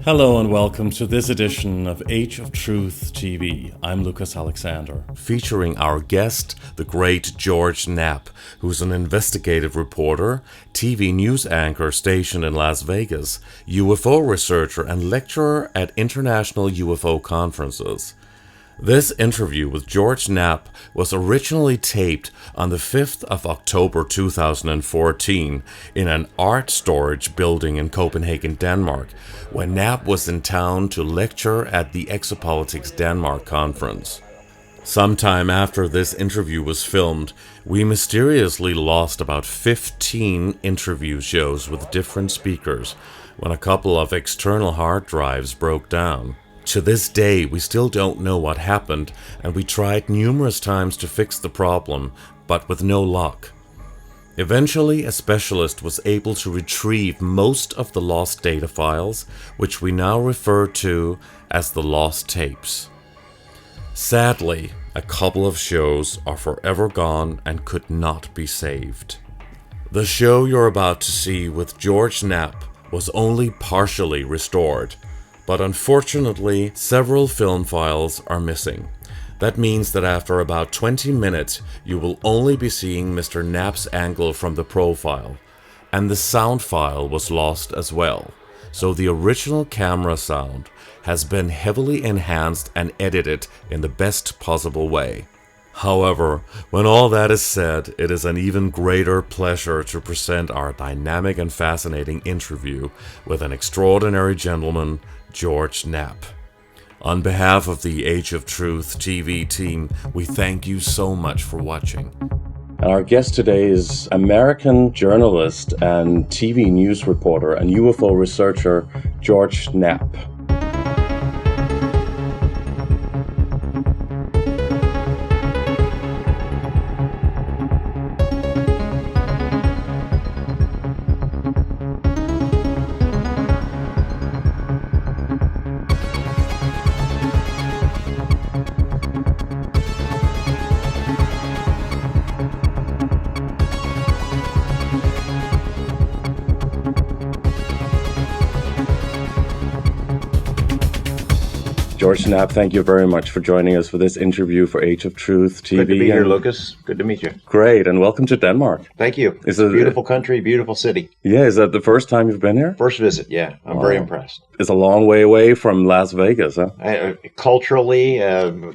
Hello and welcome to this edition of Age of Truth TV. I'm Lucas Alexander. Featuring our guest, the great George Knapp, who's an investigative reporter, TV news anchor stationed in Las Vegas, UFO researcher and lecturer at international UFO conferences. This interview with George Knapp was originally taped on the 5th of October 2014 in an art storage building in Copenhagen, Denmark, when Knapp was in town to lecture at the Exopolitics Denmark conference. Sometime after this interview was filmed, we mysteriously lost about 15 interview shows with different speakers when a couple of external hard drives broke down. To this day, we still don't know what happened, and we tried numerous times to fix the problem, but with no luck. Eventually, a specialist was able to retrieve most of the lost data files, which we now refer to as the lost tapes. Sadly, a couple of shows are forever gone and could not be saved. The show you're about to see with George Knapp was only partially restored, but unfortunately, several film files are missing. That means that after about 20 minutes, you will only be seeing Mr. Knapp's angle from the profile, and the sound file was lost as well. So the original camera sound has been heavily enhanced and edited in the best possible way. However, when all that is said, it is an even greater pleasure to present our dynamic and fascinating interview with an extraordinary gentleman, George Knapp. On behalf of the Age of Truth TV team, we thank you so much for watching. Our guest today is American journalist and TV news reporter and UFO researcher George Knapp. George Knapp, thank you very much for joining us for this interview for Age of Truth TV. Good to be here, Lucas. Good to meet you. Great, and welcome to Denmark. Thank you. It's a beautiful country, beautiful city. Yeah, is that the first time you've been here? First visit, yeah. I'm very impressed. It's a long way away from Las Vegas, huh? Culturally,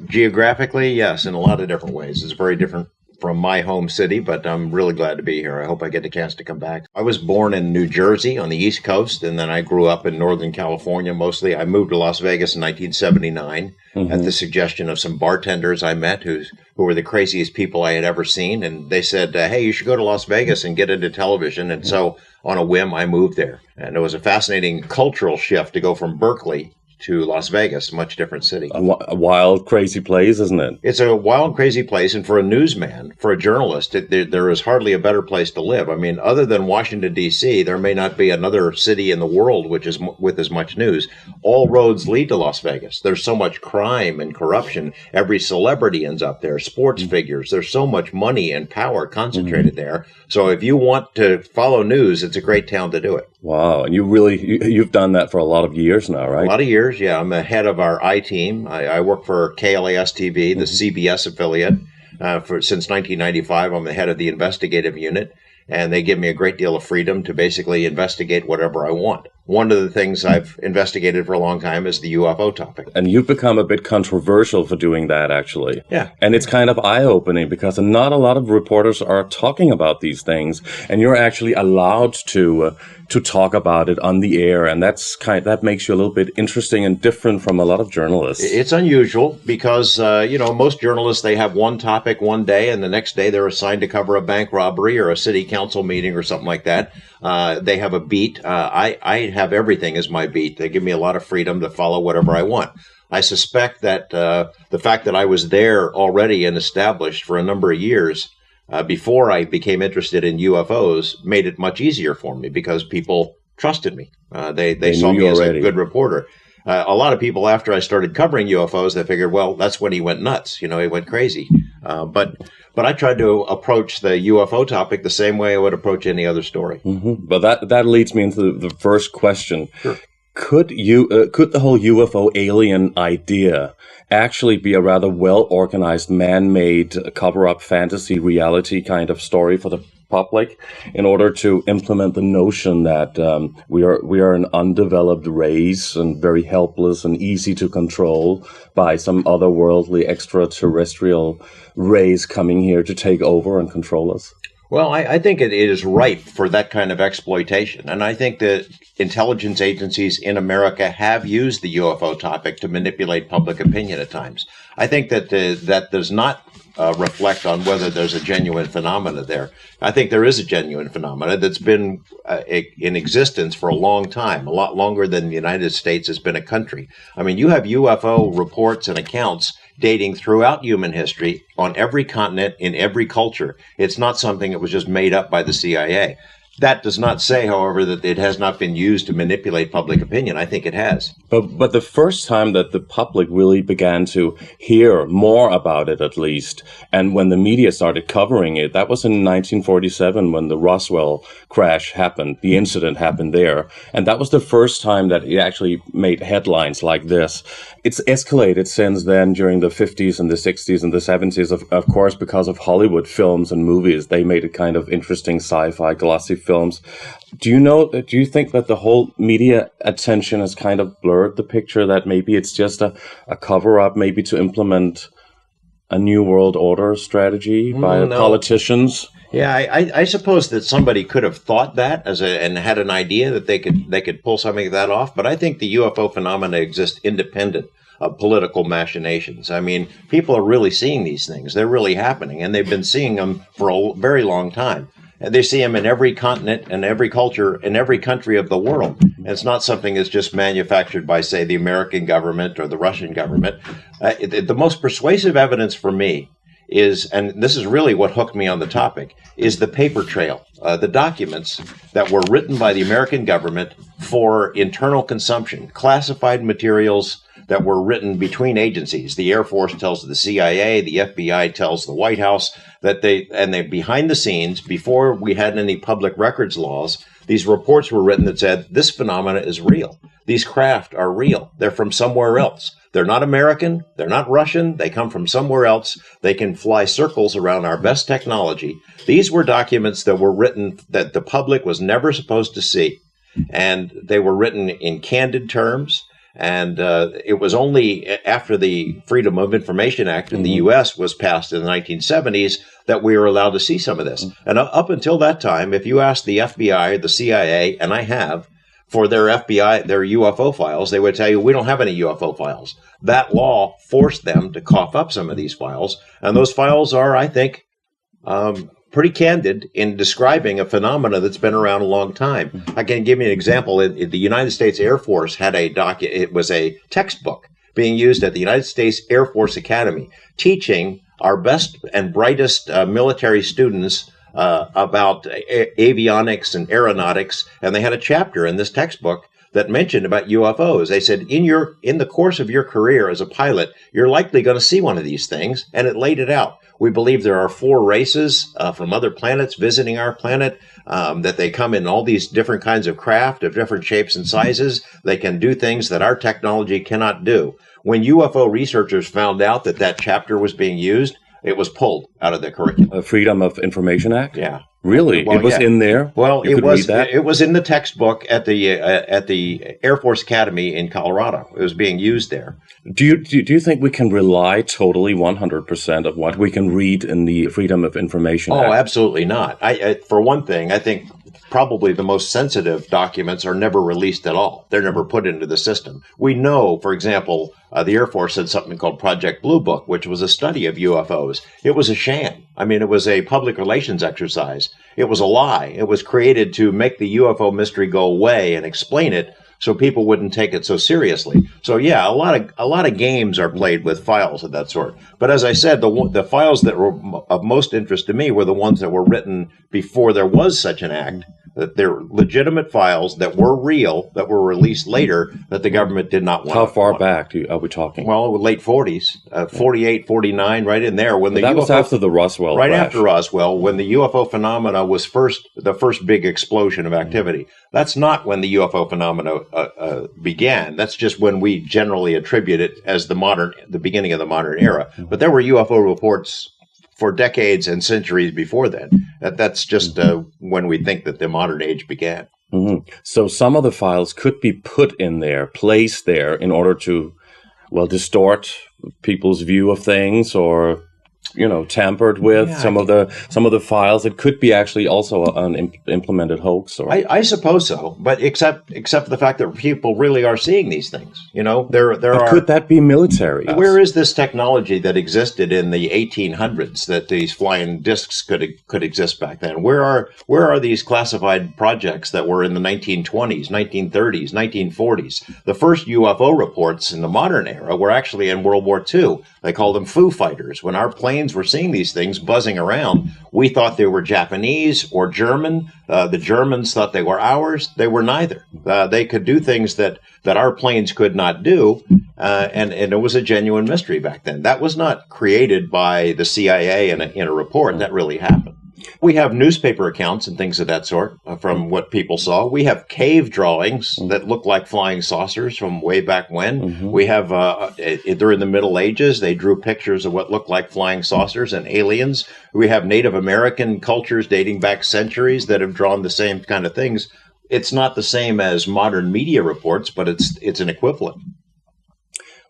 geographically, yes, in a lot of different ways. It's very different from my home city, but I'm really glad to be here. I hope I get the chance to come back. I was born in New Jersey on the East Coast, and then I grew up in Northern California mostly. I moved to Las Vegas in 1979 at the suggestion of some bartenders I met who were the craziest people I had ever seen. And they said, hey, you should go to Las Vegas and get into television. And so on a whim, I moved there. And it was a fascinating cultural shift to go from Berkeley to Las Vegas, a much different city. A wild, crazy place, isn't it? It's a wild, crazy place. And for a newsman, for a journalist, there is hardly a better place to live. I mean, other than Washington, D.C., there may not be another city in the world which is with as much news. All roads lead to Las Vegas. There's so much crime and corruption. Every celebrity ends up there, sports figures. There's so much money and power concentrated there. So if you want to follow news, it's a great town to do it. Wow. And you've done that for a lot of years now, right? A lot of years, yeah. I'm the head of our I-team. I work for KLAS-TV, the CBS affiliate. Since 1995, I'm the head of the investigative unit. And they give me a great deal of freedom to basically investigate whatever I want. One of the things I've investigated for a long time is the UFO topic. And you've become a bit controversial for doing that, actually. Yeah. And it's kind of eye-opening because not a lot of reporters are talking about these things. And you're actually allowed to talk about it on the air. And that makes you a little bit interesting and different from a lot of journalists. It's unusual because, most journalists, they have one topic one day and the next day they're assigned to cover a bank robbery or a city council meeting or something like that. They have a beat. I have everything as my beat. They give me a lot of freedom to follow whatever I want. I suspect that the fact that I was there already and established for a number of years before I became interested in UFOs made it much easier for me because people trusted me. They saw me as a good reporter. A lot of people, after I started covering UFOs, they figured, well, that's when he went nuts. He went crazy. But I tried to approach the UFO topic the same way I would approach any other story. But that leads me into the first question. Sure. could the whole UFO alien idea actually be a rather well-organized, man-made cover-up fantasy reality kind of story for the public in order to implement the notion that we are an undeveloped race and very helpless and easy to control by some otherworldly extraterrestrial race coming here to take over and control us? Well, I think it is ripe for that kind of exploitation. And I think that intelligence agencies in America have used the UFO topic to manipulate public opinion at times. I think that that does not reflect on whether there's a genuine phenomena there. I think there is a genuine phenomena that's been in existence for a long time, a lot longer than the United States has been a country. I mean, you have UFO reports and accounts dating throughout human history on every continent, in every culture. It's not something that was just made up by the CIA. That does not say, however, that it has not been used to manipulate public opinion. I think it has. But the first time that the public really began to hear more about it, at least, and when the media started covering it, that was in 1947 when the Roswell crash happened. The incident happened there. And that was the first time that it actually made headlines like this. It's escalated since then during the 50s and the 60s and the 70s, of course, because of Hollywood films and movies. They made it kind of interesting sci-fi, glossy films. Do you think that the whole media attention has kind of blurred the picture, that maybe it's just a cover-up, maybe to implement a new world order strategy by politicians? Yeah, I suppose that somebody could have thought that and had an idea that they could pull something like that off. But I think the UFO phenomena exist independent of political machinations. I mean, people are really seeing these things. They're really happening, and they've been seeing them for a very long time. And they see them in every continent and every culture in every country of the world. And it's not something that's just manufactured by, say, the American government or the Russian government. The most persuasive evidence for me is, and this is really what hooked me on the topic, is the paper trail, the documents that were written by the American government for internal consumption, classified materials that were written between agencies. The Air Force tells the CIA, the FBI tells the White House that they behind the scenes, before we had any public records laws, these reports were written that said, this phenomena is real. These craft are real. They're from somewhere else. They're not American. They're not Russian. They come from somewhere else. They can fly circles around our best technology. These were documents that were written that the public was never supposed to see. And they were written in candid terms. And it was only after the Freedom of Information Act in the U.S. was passed in the 1970s that we were allowed to see some of this. And up until that time, if you asked the FBI or the CIA, and I have, for their UFO files, they would tell you, we don't have any UFO files. That law forced them to cough up some of these files. And those files are, I think, pretty candid in describing a phenomena that's been around a long time. I can give you an example. The United States Air Force had it was a textbook being used at the United States Air Force Academy, teaching our best and brightest military students about avionics and aeronautics. And they had a chapter in this textbook that mentioned about UFOs. They said, in the course of your career as a pilot, you're likely going to see one of these things. And it laid it out. We believe there are 4 races from other planets visiting our planet, that they come in all these different kinds of craft of different shapes and sizes. They can do things that our technology cannot do. When UFO researchers found out that chapter was being used, it was pulled out of the curriculum. Freedom of Information Act? Yeah. Really? Well, it was in there? Well, it was in the textbook at the Air Force Academy in Colorado. It was being used there. Do you think we can rely totally 100% of what we can read in the Freedom of Information Act? Oh, absolutely not. For one thing, I think probably the most sensitive documents are never released at all. They're never put into the system. We know, for example, the Air Force had something called Project Blue Book, which was a study of UFOs. It was a sham. I mean, it was a public relations exercise. It was a lie. It was created to make the UFO mystery go away and explain it so people wouldn't take it so seriously. So yeah, a lot of games are played with files of that sort. But as I said, the files that were of most interest to me were the ones that were written before there was such an act. that they're legitimate files that were real, that were released later, that the government did not want. How far back are we talking? Well, late 40s, 48, 49, right in there. When that was after the Roswell Right crash. after Roswell, when the UFO phenomena was the first big explosion of activity. That's not when the UFO phenomena began. That's just when we generally attribute it as the beginning of the modern era. But there were UFO reports for decades and centuries before then. That's just when we think that the modern age began. Mm-hmm. So some of the files could be put in there, placed there, in order to, well, distort people's view of things, or tampered with some of the files. It could be actually also an implemented hoax. Or I suppose so, but except for the fact that people really are seeing these things. Could that be military? Where is this technology that existed in the 1800s that these flying discs could exist back then? Where are these classified projects that were in the 1920s, 1930s, 1940s? The first UFO reports in the modern era were actually in World War II. They called them Foo Fighters. When our planes were seeing these things buzzing around, we thought they were Japanese or German. The Germans thought they were ours. They were neither. They could do things that our planes could not do, and it was a genuine mystery back then. That was not created by the CIA in a report. That really happened. We have newspaper accounts and things of that sort from what people saw. We have cave drawings that look like flying saucers from way back when. Mm-hmm. We have, during the Middle Ages, they drew pictures of what looked like flying saucers and aliens. We have Native American cultures dating back centuries that have drawn the same kind of things. It's not the same as modern media reports, but it's an equivalent.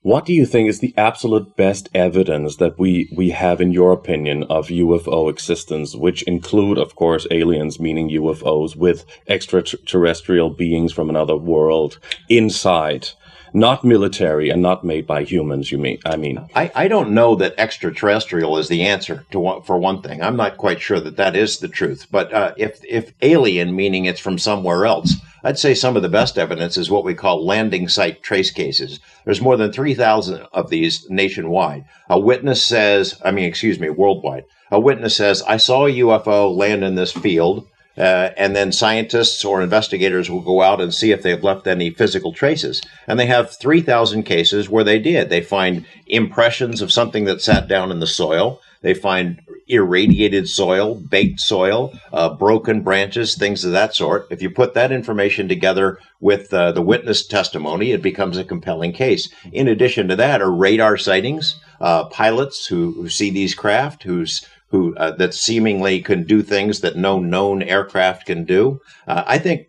What do you think is the absolute best evidence that we have, in your opinion, of UFO existence, which include, of course, aliens, meaning UFOs, with extraterrestrial beings from another world inside? Not military and not made by humans, I don't know that extraterrestrial is the answer for one thing. I'm not quite sure that is the truth. But if alien, meaning it's from somewhere else, I'd say some of the best evidence is what we call landing site trace cases. There's more than 3,000 of these nationwide. Worldwide. A witness says, I saw a UFO land in this field. And then scientists or investigators will go out and see if they've left any physical traces. And they have 3,000 cases where they did. They find impressions of something that sat down in the soil. They find irradiated soil, baked soil, broken branches, things of that sort. If you put that information together with the witness testimony, it becomes a compelling case. In addition to that are radar sightings, pilots who see these craft, that seemingly can do things that no known aircraft can do. I think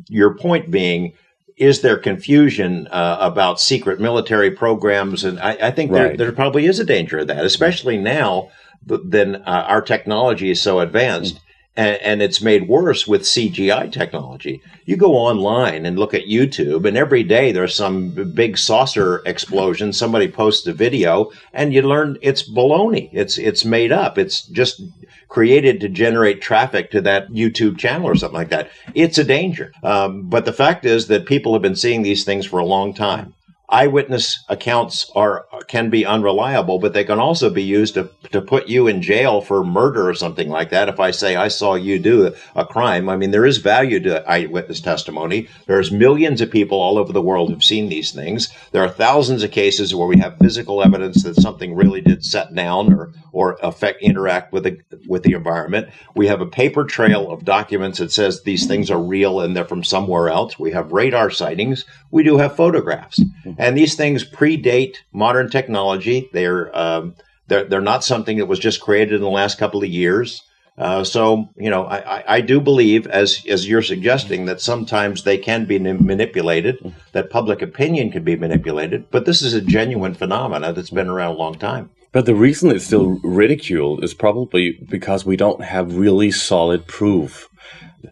your point being, is there confusion about secret military programs? And I think there probably is a danger of that, especially now that our technology is so advanced. And it's made worse with CGI technology. You go online and look at YouTube, and every day there's some big saucer explosion. Somebody posts a video, and you learn it's baloney. It's made up. It's just created to generate traffic to that YouTube channel or something like that. It's a danger. But the fact is that people have been seeing these things for a long time. Eyewitness accounts can be unreliable, but they can also be used to put you in jail for murder or something like that. If I say I saw you do a crime, there is value to eyewitness testimony. There's millions of people all over the world who've seen these things. There are thousands of cases where we have physical evidence that something really did set down or interact with the environment. We have a paper trail of documents that says these things are real and they're from somewhere else. We have radar sightings. We do have photographs. And these things predate modern technology. They're not something that was just created in the last couple of years. I do believe, as you're suggesting, that sometimes they can be manipulated, that public opinion can be manipulated. But this is a genuine phenomena that's been around a long time. But the reason it's still ridiculed is probably because we don't have really solid proof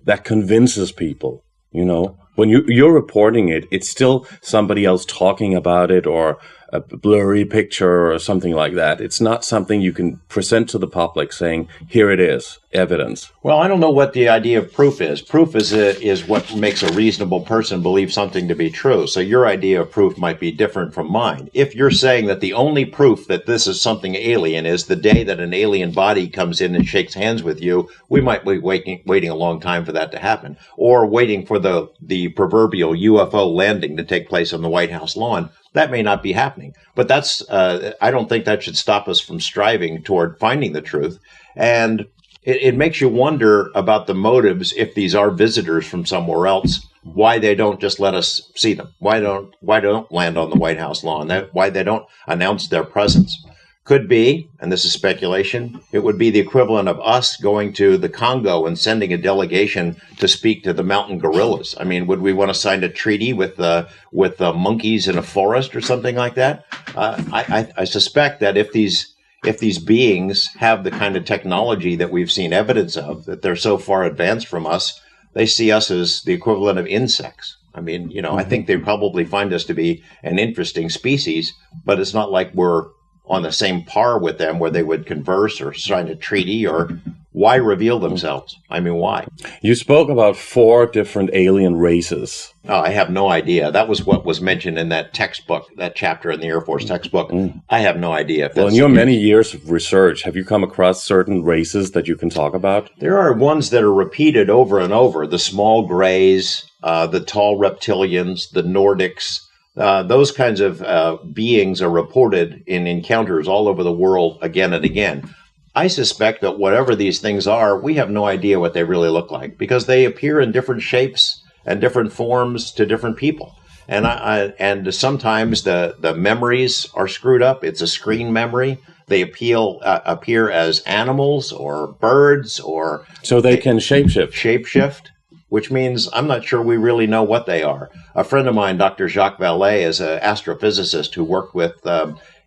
that convinces people, When you're reporting it, it's still somebody else talking about it or a blurry picture or something like that. It's not something you can present to the public saying, here it is, evidence. Well, I don't know what the idea of proof is. Proof is what makes a reasonable person believe something to be true. So your idea of proof might be different from mine. If you're saying that the only proof that this is something alien is the day that an alien body comes in and shakes hands with you, we might be waiting a long time for that to happen, or waiting for the proverbial UFO landing to take place on the White House lawn. That may not be happening, but that's I don't think that should stop us from striving toward finding the truth. And it makes you wonder about the motives, if these are visitors from somewhere else, why they don't just let us see them. Why don't land on the White House lawn? Why they don't announce their presence. Could be, and this is speculation, it would be the equivalent of us going to the Congo and sending a delegation to speak to the mountain gorillas. I mean, would we want to sign a treaty with monkeys in a forest or something like that? I suspect that if these beings have the kind of technology that we've seen evidence of, that they're so far advanced from us, they see us as the equivalent of insects. I mean, I think they probably find us to be an interesting species, but it's not like we're on the same par with them where they would converse or sign a treaty. Or why reveal themselves? I mean, why? You spoke about 4 different alien races. Oh, I have no idea. That was what was mentioned in that textbook, that chapter in the Air Force textbook. I have no idea. If well, in your many years of research, have you come across certain races that you can talk about? There are ones that are repeated over and over. The small grays, the tall reptilians, the Nordics. Those kinds of beings are reported in encounters all over the world again and again. I suspect that whatever these things are, we have no idea what they really look like, because they appear in different shapes and different forms to different people. And sometimes the memories are screwed up. It's a screen memory. They appear as animals or birds, or so they can shapeshift. Shapeshift. Which means I'm not sure we really know what they are. A friend of mine, Dr. Jacques Vallée, is an astrophysicist who worked with,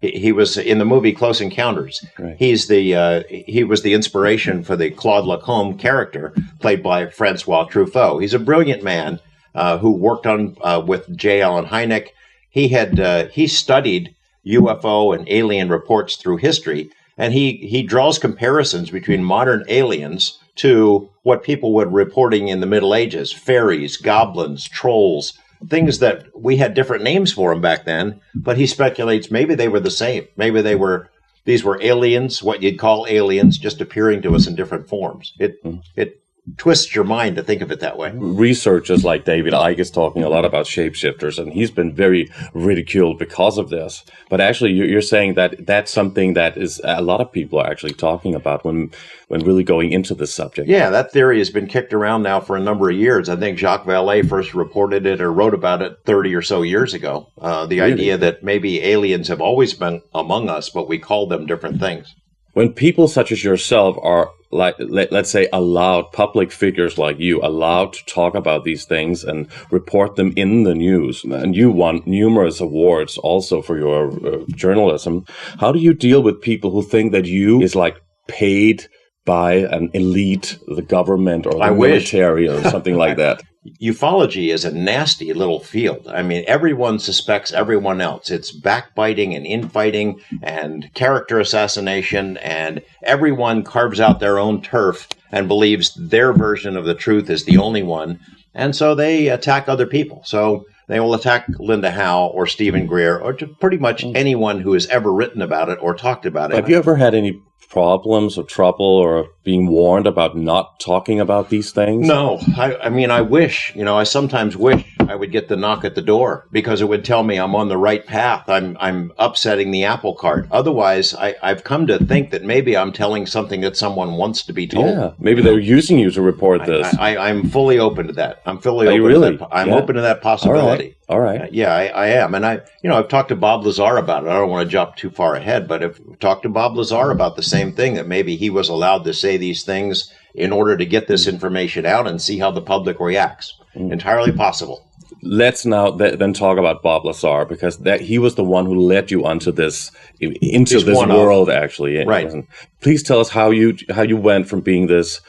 he was in the movie Close Encounters. Right. He was the inspiration for the Claude Lacombe character, played by Francois Truffaut. He's a brilliant man who worked on with J. Allen Hynek. He studied UFO and alien reports through history, and he draws comparisons between modern aliens to what people were reporting in the Middle Ages: fairies, goblins, trolls, things that we had different names for them back then, but he speculates maybe they were the same. Maybe these were aliens, what you'd call aliens, just appearing to us in different forms. It twists your mind to think of it that way. Researchers like David Icke is talking a lot about shapeshifters, and he's been very ridiculed because of this. But actually, you're saying that that's something that is a lot of people are actually talking about when really going into this subject. Yeah, that theory has been kicked around now for a number of years. I think Jacques Vallée first reported it or wrote about it 30 or so years ago. The idea that maybe aliens have always been among us, but we call them different things. When people such as yourself are, like, let's say, allowed, public figures like you, allowed to talk about these things and report them in the news, and you won numerous awards also for your journalism, how do you deal with people who think that you is like paid by an elite, the government or the military or something like that? Ufology is a nasty little field. I mean, everyone suspects everyone else. It's backbiting and infighting and character assassination, and everyone carves out their own turf and believes their version of the truth is the only one. And so they attack other people. So they will attack Linda Howe or Stephen Greer or pretty much anyone who has ever written about it or talked about it. Have you ever had any problems or trouble or being warned about not talking about these things? No. I mean, I wish, I sometimes wish I would get the knock at the door, because it would tell me I'm on the right path. I'm upsetting the apple cart. Otherwise, I've come to think that maybe I'm telling something that someone wants to be told. Yeah, maybe they're using you to report this. I'm fully open to that. I'm fully open to that. I'm open to that possibility. All right. Yeah, I am. And I've talked to Bob Lazar about it. I don't want to jump too far ahead, but I've talked to Bob Lazar about the same thing, that maybe he was allowed to say these things in order to get this information out and see how the public reacts. Entirely possible. Let's now then talk about Bob Lazar, because he was the one who led you onto this world, actually. Right. Please tell us how you went from being this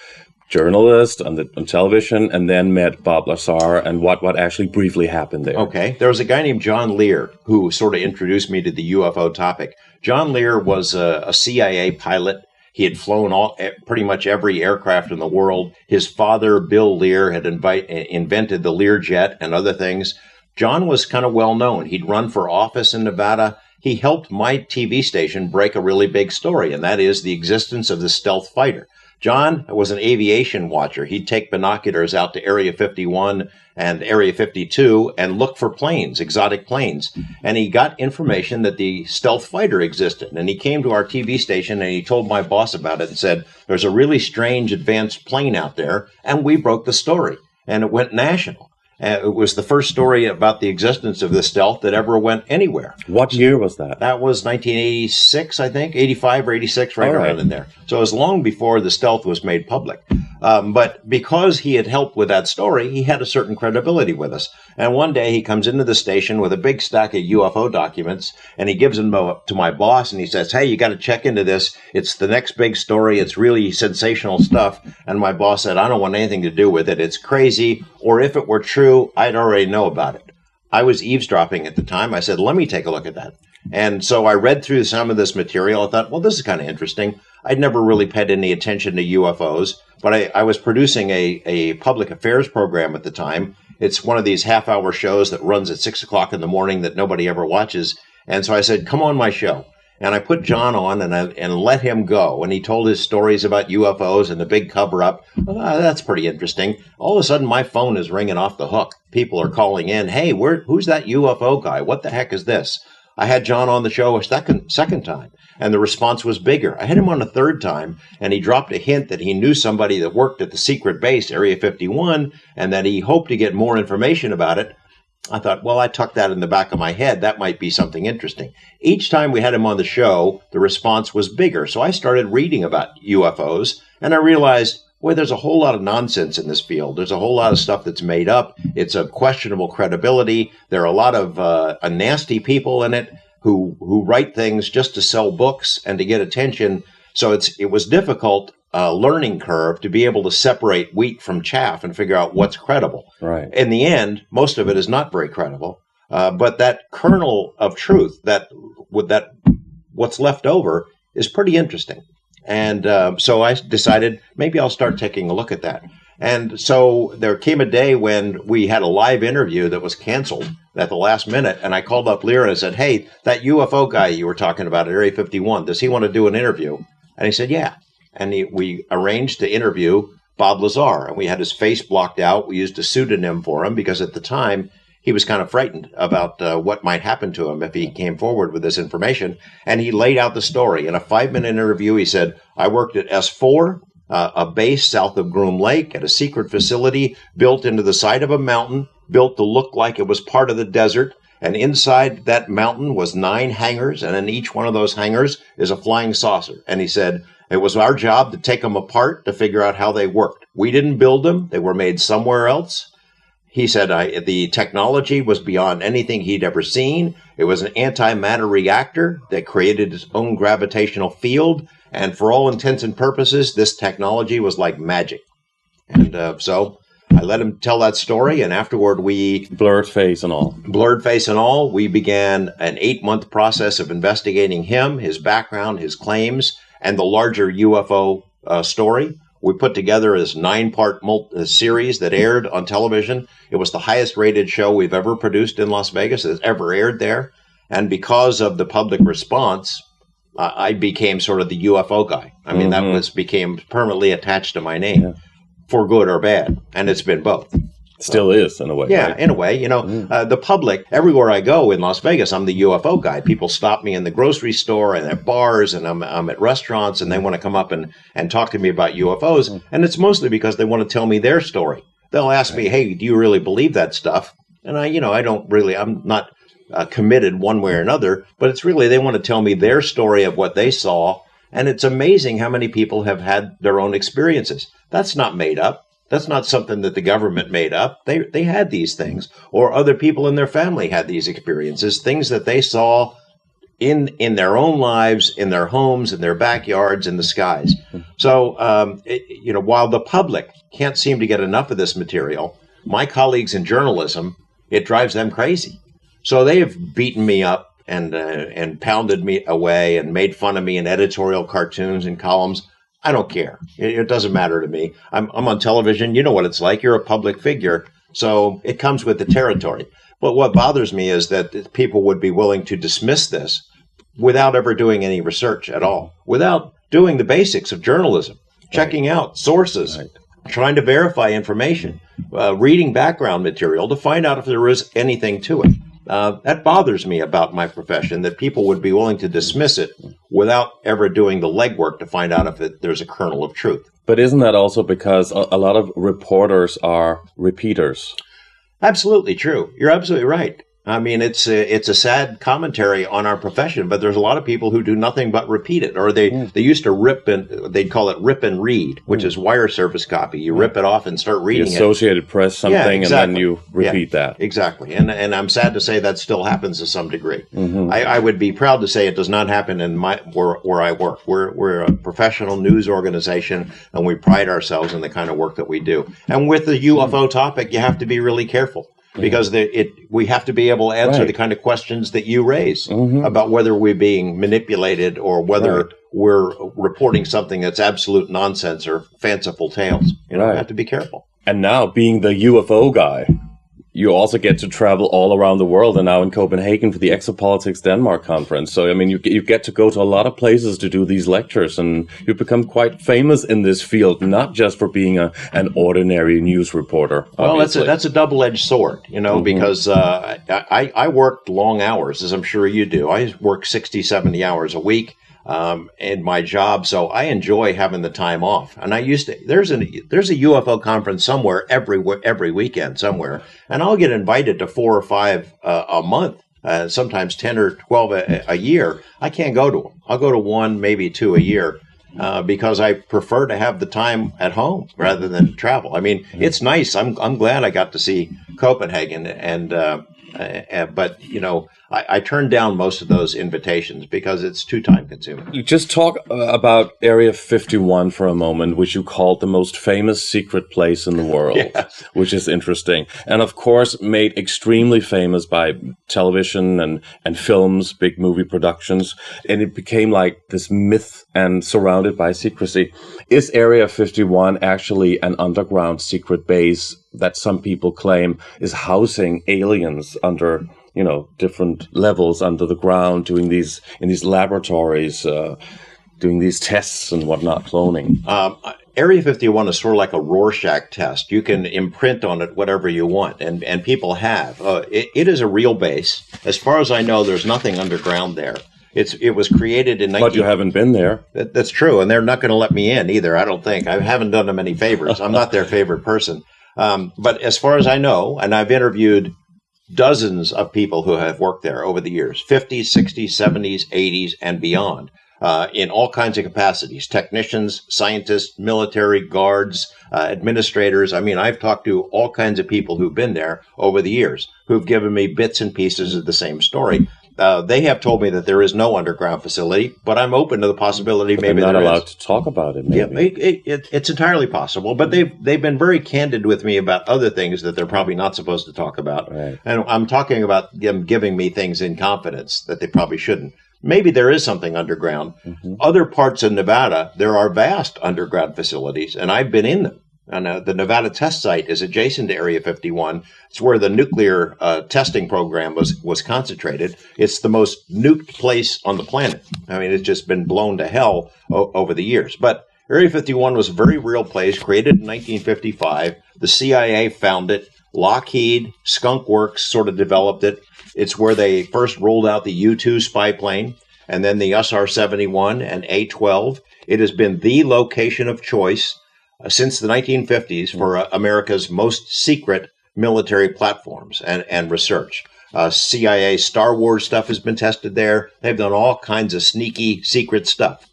journalist on television, and then met Bob Lazar and what actually briefly happened there. Okay. There was a guy named John Lear who sort of introduced me to the UFO topic. John Lear was a CIA pilot. He had flown pretty much every aircraft in the world. His father, Bill Lear, had invented the Learjet and other things. John was kind of well known. He'd run for office in Nevada. He helped my TV station break a really big story, and that is the existence of the stealth fighter. John was an aviation watcher. He'd take binoculars out to Area 51 and Area 52 and look for planes, exotic planes. And he got information that the stealth fighter existed. And he came to our TV station and he told my boss about it and said, there's a really strange advanced plane out there. And we broke the story. And it went national. It was the first story about the existence of the stealth that ever went anywhere. What year was that? That was 1986, I think, 85 or 86, right around in there. So it was long before the stealth was made public. But because he had helped with that story, he had a certain credibility with us. And one day he comes into the station with a big stack of UFO documents, and he gives them to my boss, and he says, hey, you got to check into this. It's the next big story. It's really sensational stuff. And my boss said, I don't want anything to do with it. It's crazy. Or if it were true, I'd already know about it. I was eavesdropping at the time. I said, let me take a look at that. And so I read through some of this material. I thought, well, this is kind of interesting. I'd never really paid any attention to UFOs, but I was producing a public affairs program at the time. It's one of these half-hour shows that runs at 6 o'clock in the morning that nobody ever watches. And so I said, come on my show. And I put John on and let him go. And he told his stories about UFOs and the big cover-up. That's pretty interesting. All of a sudden, my phone is ringing off the hook. People are calling in. Hey, who's that UFO guy? What the heck is this? I had John on the show a second time, and the response was bigger. I had him on a third time, and he dropped a hint that he knew somebody that worked at the secret base, Area 51, and that he hoped to get more information about it. I thought, well, I tucked that in the back of my head. That might be something interesting. Each time we had him on the show, the response was bigger. So I started reading about UFOs, and I realized, boy, there's a whole lot of nonsense in this field. There's a whole lot of stuff that's made up. It's of questionable credibility. There are a lot of nasty people in it who write things just to sell books and to get attention. So it was difficult learning curve to be able to separate wheat from chaff and figure out what's credible. Right. In the end, most of it is not very credible. But that kernel of truth, what's left over, is pretty interesting. And so I decided maybe I'll start taking a look at that. And so there came a day when we had a live interview that was canceled at the last minute. And I called up Lear and I said, hey, that UFO guy you were talking about at Area 51, does he want to do an interview? And he said, yeah. And we arranged to interview Bob Lazar. And we had his face blocked out. We used a pseudonym for him because at the time he was kind of frightened about what might happen to him if he came forward with this information. And he laid out the story. In a 5-minute interview, he said, I worked at S4, a base south of Groom Lake, at a secret facility built into the side of a mountain, built to look like it was part of the desert. And inside that mountain was 9 hangars, and in each one of those hangars is a flying saucer. And he said, it was our job to take them apart to figure out how they worked. We didn't build them. They were made somewhere else. He said the technology was beyond anything he'd ever seen. It was an antimatter reactor that created its own gravitational field. And for all intents and purposes, this technology was like magic. And so I let him tell that story. And afterward, we... Blurred face and all, we began an 8-month process of investigating him, his background, his claims, and the larger UFO story. We put together this 9-part series that aired on television. It was the highest rated show we've ever produced in Las Vegas, that's ever aired there. And because of the public response, I became sort of the UFO guy. I mean, that became permanently attached to my name, for good or bad. And it's been both. Still is, in a way. Yeah, right? in a way. You know, the public, everywhere I go in Las Vegas, I'm the UFO guy. People stop me in the grocery store and at bars, and I'm at restaurants, and they want to come up and talk to me about UFOs. And it's mostly because they want to tell me their story. They'll ask me, hey, do you really believe that stuff? And I'm not committed one way or another, but it's really, they want to tell me their story of what they saw. And it's amazing how many people have had their own experiences. That's not made up. That's not something that the government made up. They had these things, or other people in their family had these experiences, things that they saw in their own lives, in their homes, in their backyards, in the skies. So, while the public can't seem to get enough of this material, my colleagues in journalism, it drives them crazy. So they have beaten me up and pounded me away and made fun of me in editorial cartoons and columns. I don't care. It doesn't matter to me. I'm on television. You know what it's like. You're a public figure. So it comes with the territory. But what bothers me is that people would be willing to dismiss this without ever doing any research at all, without doing the basics of journalism, checking out sources, trying to verify information, reading background material to find out if there is anything to it. That bothers me about my profession, that people would be willing to dismiss it without ever doing the legwork to find out if there's a kernel of truth. But isn't that also because a lot of reporters are repeaters? Absolutely true. You're absolutely right. I mean, it's a sad commentary on our profession, but there's a lot of people who do nothing but repeat it, or they used to they'd call it rip and read, which is wire service copy. You rip it off and start reading the Associated Press something, exactly. And then you repeat that. Exactly. And I'm sad to say that still happens to some degree. I would be proud to say it does not happen in where I work. We're a professional news organization, and we pride ourselves in the kind of work that we do. And with the UFO topic, you have to be really careful. Because we have to be able to answer the kind of questions that you raise about whether we're being manipulated or whether we're reporting something that's absolute nonsense or fanciful tales. You know, we have to be careful. And now, being the UFO guy, you also get to travel all around the world, and now in Copenhagen for the Exopolitics Denmark conference. So, I mean, you get to go to a lot of places to do these lectures, and you become quite famous in this field, not just for being an ordinary news reporter. Obviously. Well, that's a double-edged sword, you know, because I worked long hours, as I'm sure you do. I work 60, 70 hours a week. In my job, so I enjoy having the time off. And I used to there's a UFO conference somewhere every weekend somewhere, and I'll get invited to 4 or 5 a month, sometimes 10 or 12 a year. I can't go to them. I'll go to 1, maybe 2 a year. Because I prefer to have the time at home rather than travel. I mean, it's nice. I'm glad I got to see Copenhagen, but you know, I turned down most of those invitations because it's too time consuming. You just talk about Area 51 for a moment, which you called the most famous secret place in the world, which is interesting. And of course, made extremely famous by television and films, big movie productions. And it became like this myth and surrounded by secrecy. Is Area 51 actually an underground secret base that some people claim is housing aliens under, you know, different levels under the ground, doing these in these laboratories, doing these tests and whatnot, cloning? Area 51 is sort of like a Rorschach test. You can imprint on it whatever you want, and people have. It is a real base. As far as I know, there's nothing underground there. It was created in 19... But you haven't been there. That's true, and they're not going to let me in either, I don't think. I haven't done them any favors. I'm not their favorite person. But as far as I know, and I've interviewed dozens of people who have worked there over the years, 50s, 60s, 70s, 80s, and beyond, in all kinds of capacities, technicians, scientists, military, guards, administrators. I mean, I've talked to all kinds of people who've been there over the years, who've given me bits and pieces of the same story. They have told me that there is no underground facility, but I'm open to the possibility maybe they're not there allowed is. to talk about it. Maybe. Yeah, it's entirely possible, but they've been very candid with me about other things that they're probably not supposed to talk about. Right. And I'm talking about them giving me things in confidence that they probably shouldn't. Maybe there is something underground. Other parts of Nevada, there are vast underground facilities, and I've been in them. And the Nevada test site is adjacent to Area 51. It's where the nuclear testing program was concentrated. It's the most nuked place on the planet. I mean, it's just been blown to hell over the years. But Area 51 was a very real place, created in 1955. The CIA found it. Lockheed, Skunk Works sort of developed it. It's where they first rolled out the U-2 spy plane, and then the SR-71 and A-12. It has been the location of choice since the 1950s for America's most secret military platforms and research. CIA Star Wars stuff has been tested there. They've done all kinds of sneaky secret stuff.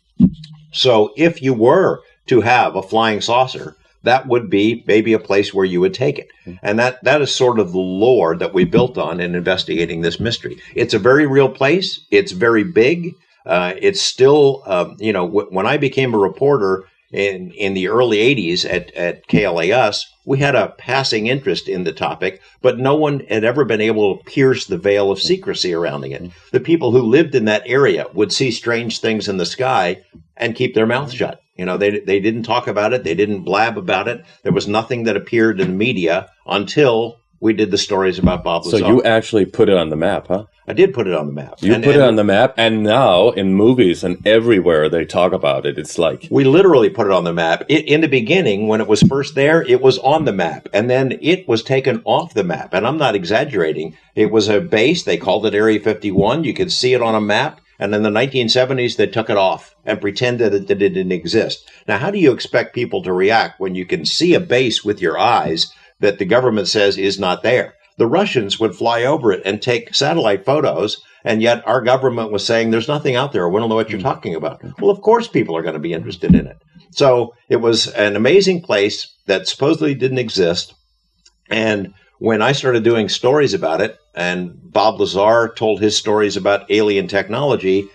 So if you were to have a flying saucer, that would be maybe a place where you would take it. And that is sort of the lore that we built on in investigating this mystery. It's a very real place. It's very big. It's still, when I became a reporter, in the early 80s at KLAS, we had a passing interest in the topic, but no one had ever been able to pierce the veil of secrecy surrounding it. The people who lived in that area would see strange things in the sky and keep their mouth shut. They didn't talk about it. They didn't blab about it. There was nothing that appeared in the media until we did the stories about Bob Lazar. So you actually put it on the map, huh? I did put it on the map. You put it on the map, and now in movies and everywhere they talk about it. It's like... We literally put it on the map. In the beginning, when it was first there, it was on the map, and then it was taken off the map. And I'm not exaggerating. It was a base. They called it Area 51. You could see it on a map. And in the 1970s, they took it off and pretended that it didn't exist. Now, how do you expect people to react when you can see a base with your eyes that the government says is not there? The Russians would fly over it and take satellite photos, and yet our government was saying there's nothing out there. We don't know what you're talking about. Well, of course people are going to be interested in it. So it was an amazing place that supposedly didn't exist. And when I started doing stories about it, and Bob Lazar told his stories about alien technology,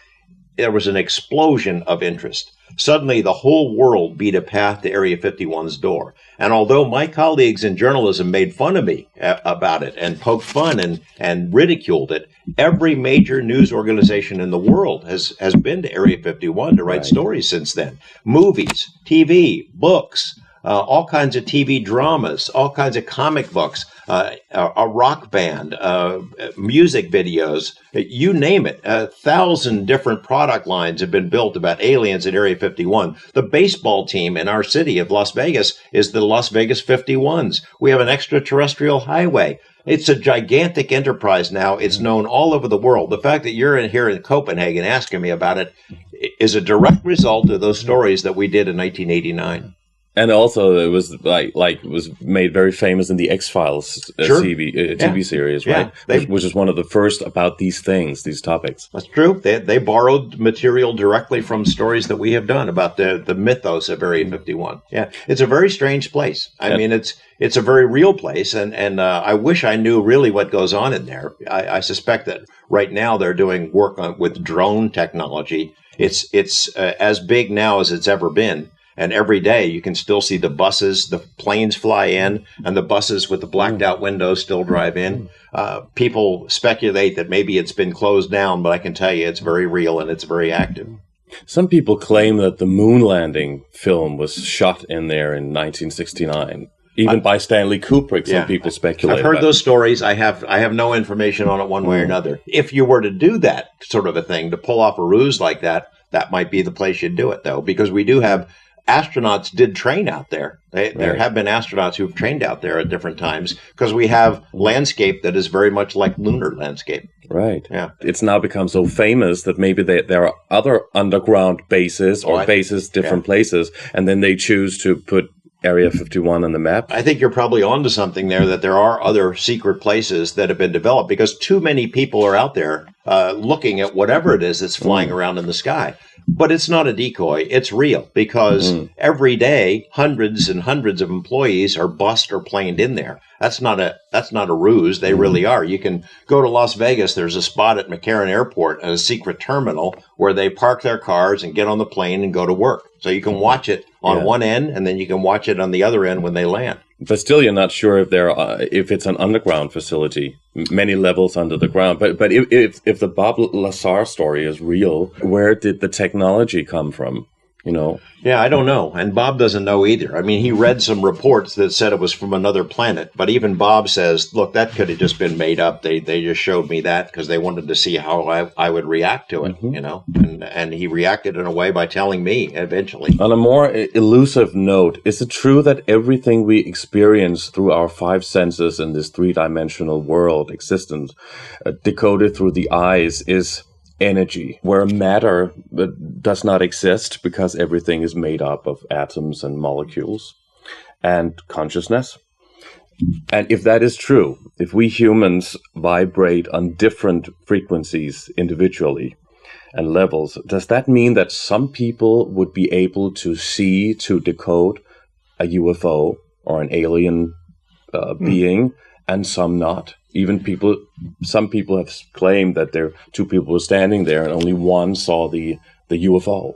there was an explosion of interest. Suddenly, the whole world beat a path to Area 51's door. And although my colleagues in journalism made fun of me about it and poked fun and ridiculed it, every major news organization in the world has been to Area 51 to write stories since then. Movies, TV, books, all kinds of TV dramas, all kinds of comic books, a rock band, music videos, you name it. 1,000 different product lines have been built about aliens at Area 51. The baseball team in our city of Las Vegas is the Las Vegas 51s. We have an extraterrestrial highway. It's a gigantic enterprise now. It's known all over the world. The fact that you're in here in Copenhagen asking me about it is a direct result of those stories that we did in 1989. And also, it was it was made very famous in the X-Files TV series, right? Yeah. Which is one of the first about these things, these topics. That's true. They borrowed material directly from stories that we have done about the mythos of Area 51. Yeah, it's a very strange place. I mean, it's a very real place, and I wish I knew really what goes on in there. I suspect that right now they're doing work with drone technology. It's as big now as it's ever been. And every day you can still see the buses, the planes fly in, and the buses with the blacked out windows still drive in. People speculate that maybe it's been closed down, but I can tell you it's very real and it's very active. Some people claim that the moon landing film was shot in there in 1969. Even by Stanley Kubrick, some people speculate. I've heard those stories. I have no information on it one way or another. If you were to do that sort of a thing, to pull off a ruse like that, that might be the place you'd do it, though, because we do have astronauts did train out there. There have been astronauts who've trained out there at different times because we have landscape that is very much like lunar landscape. Right. Yeah. It's now become so famous that maybe there are other underground bases or bases different places, and then they choose to put Area 51 on the map. I think you're probably onto something there, that there are other secret places that have been developed because too many people are out there looking at whatever it is that's flying around in the sky. But it's not a decoy. It's real because every day, hundreds and hundreds of employees are bussed or planed in there. That's not a ruse. They really are. You can go to Las Vegas. There's a spot at McCarran Airport at a secret terminal where they park their cars and get on the plane and go to work. So you can watch it on one end, and then you can watch it on the other end when they land. But still, you're not sure if it's an underground facility, many levels under the ground. But if the Bob Lazar story is real, where did the technology come from? Yeah, I don't know. And Bob doesn't know either. I mean, he read some reports that said it was from another planet. But even Bob says, look, that could have just been made up. They just showed me that because they wanted to see how I would react to it, And he reacted in a way by telling me eventually. On a more elusive note, is it true that everything we experience through our five senses in this three-dimensional world existence, decoded through the eyes, is energy, where matter does not exist because everything is made up of atoms and molecules and consciousness? And if that is true, if we humans vibrate on different frequencies individually and levels, does that mean that some people would be able to see, to decode a UFO or an alien being, and some not? Some people have claimed that two people were standing there and only one saw the UFO.